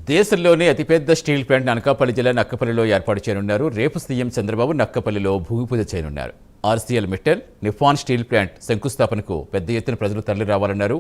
దేశంలోనే అతిపెద్ద steel plant Anakapalli జిల్లా నక్కపల్లిలో ఏర్పాటు చేయనున్నారు. రేపు సీఎం చంద్రబాబు నక్కపల్లిలో భూమి పూజ చేయనున్నారు. ఆర్సీఎల్ మిట్టల్, నిఫాన్ స్టీల్ ప్లాంట్ శంకుస్థాపనకు పెద్ద ఎత్తున ప్రజలు తరలి రావాలన్నారు.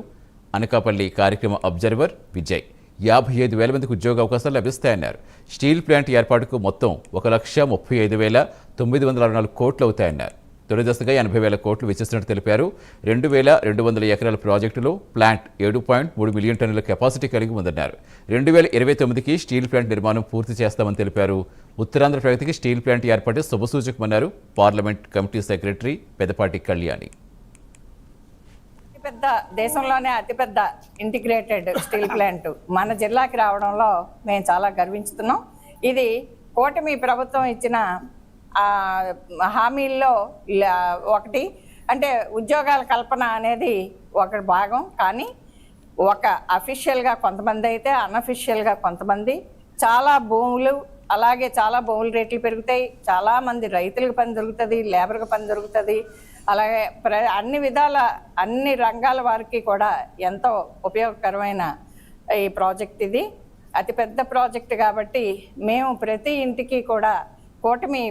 అనకాపల్లి కార్యక్రమ అబ్జర్వర్ విజయ్ 55,000 మందికి ఉద్యోగ అవకాశాలు లభిస్తాయన్నారు. స్టీల్ ప్లాంట్ ఏర్పాటుకు మొత్తం 1,35,964 కోట్లు అవుతాయన్నారు. తొలి దశగా 80,000 కోట్లు వెచ్చిస్తున్నట్టు తెలిపారు. 2,200 ఎకరాల ప్రాజెక్టులో ప్లాంట్ 7.3 మిలియన్ టన్నుల కెపాసిటీ కలిగి ఉందన్నారు. 2029కి స్టీల్ ప్లాంట్ నిర్మాణం పూర్తి చేస్తామని తెలిపారు. ఉత్తరాంధ్ర ప్రగతికి స్టీల్ ప్లాంట్ ఏర్పాటు శుభసూచకమన్నారు parliament committee secretary Pedapati Kalyani. దేశంలోనే అతిపెద్ద ఇంటిగ్రేటెడ్ స్టీల్ ప్లాంట్ మన జిల్లాకి రావడంలో మేము చాలా గర్వించుతున్నాం. ఇది కూటమి ప్రభుత్వం ఇచ్చిన హామీల్లో ఒకటి. అంటే ఉద్యోగాల కల్పన అనేది ఒక భాగం, కానీ ఒక అఫీషియల్గా కొంతమంది అయితే అన్అఫీషియల్గా కొంతమంది చాలా భూములు, అలాగే చాలా భూముల రేట్లు పెరుగుతాయి. చాలామంది రైతులకు పని దొరుకుతుంది, లేబర్కి పని దొరుకుతుంది. అలాగే అన్ని విధాల అన్ని రంగాల వారికి కూడా ఎంతో ఉపయోగకరమైన ఈ ప్రాజెక్ట్. ఇది అతిపెద్ద ప్రాజెక్ట్ కాబట్టి మేము ప్రతి ఇంటికి కూడా కూటమి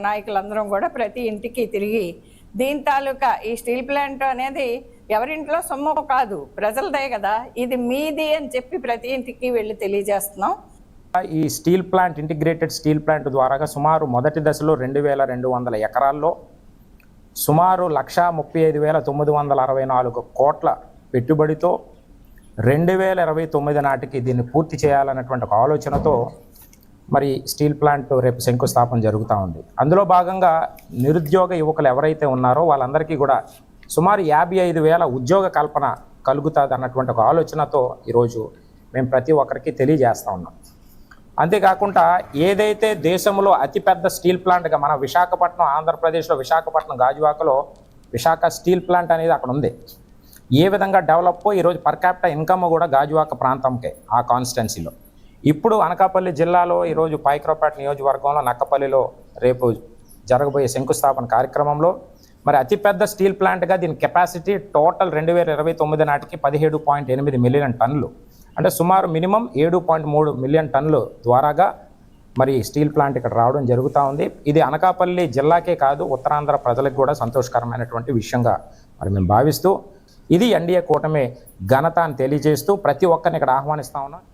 నాయకులందరం కూడా ప్రతి ఇంటికి తిరిగి దీని తాలూకా ఈ స్టీల్ ప్లాంట్ అనేది ఎవరింట్లో సొమ్ము కాదు, ప్రజలదే కదా, ఇది మీది అని చెప్పి ప్రతి ఇంటికి వెళ్ళి తెలియజేస్తున్నాం. ఈ steel plant, integrated steel plant ద్వారా సుమారు మొదటి దశలో 2,200 ఎకరాల్లో సుమారు 1,35,964 కోట్ల పెట్టుబడితో 2029 నాటికి దీన్ని పూర్తి చేయాలన్నటువంటి ఒక ఆలోచనతో మరి స్టీల్ ప్లాంట్ రేపు శంకుస్థాపన జరుగుతూ ఉంది. అందులో భాగంగా నిరుద్యోగ యువకులు ఎవరైతే ఉన్నారో వాళ్ళందరికీ కూడా సుమారు 55,000 ఉద్యోగ కల్పన కలుగుతుంది అన్నటువంటి ఒక ఆలోచనతో ఈరోజు మేము ప్రతి ఒక్కరికి తెలియజేస్తూ ఉన్నాం. అంతేకాకుండా ఏదైతే దేశంలో అతిపెద్ద స్టీల్ ప్లాంట్గా మన విశాఖపట్నం, ఆంధ్రప్రదేశ్లో విశాఖపట్నం గాజువాకలో విశాఖ స్టీల్ ప్లాంట్ అనేది అక్కడ ఉంది. ఏ విధంగా డెవలప్ ఈరోజు పర్ క్యాపిటల్ ఇన్కమ్ కూడా గాజువాక ప్రాంతంకే, ఆ కాన్స్టిట్యున్సీలో. ఇప్పుడు అనకాపల్లి జిల్లాలో ఈరోజు పైక్రోపేట నియోజకవర్గంలో నక్కపల్లిలో రేపు జరగబోయే శంకుస్థాపన కార్యక్రమంలో మరి అతిపెద్ద స్టీల్ ప్లాంట్గా దీని కెపాసిటీ టోటల్ 2029 నాటికి 17.8 మిలియన్ టన్నులు, అంటే సుమారు మినిమం 7.3 మిలియన్ టన్నులు ద్వారాగా మరి స్టీల్ ప్లాంట్ ఇక్కడ రావడం జరుగుతూ ఉంది. ఇది అనకాపల్లి జిల్లాకే కాదు, ఉత్తరాంధ్ర ప్రజలకు కూడా సంతోషకరమైనటువంటి విషయంగా మరి మేము భావిస్తూ ఇది ఎన్డీఏ కూటమి ఘనత అని తెలియజేస్తూ ప్రతి ఒక్కరిని ఇక్కడ ఆహ్వానిస్తా ఉన్నాం.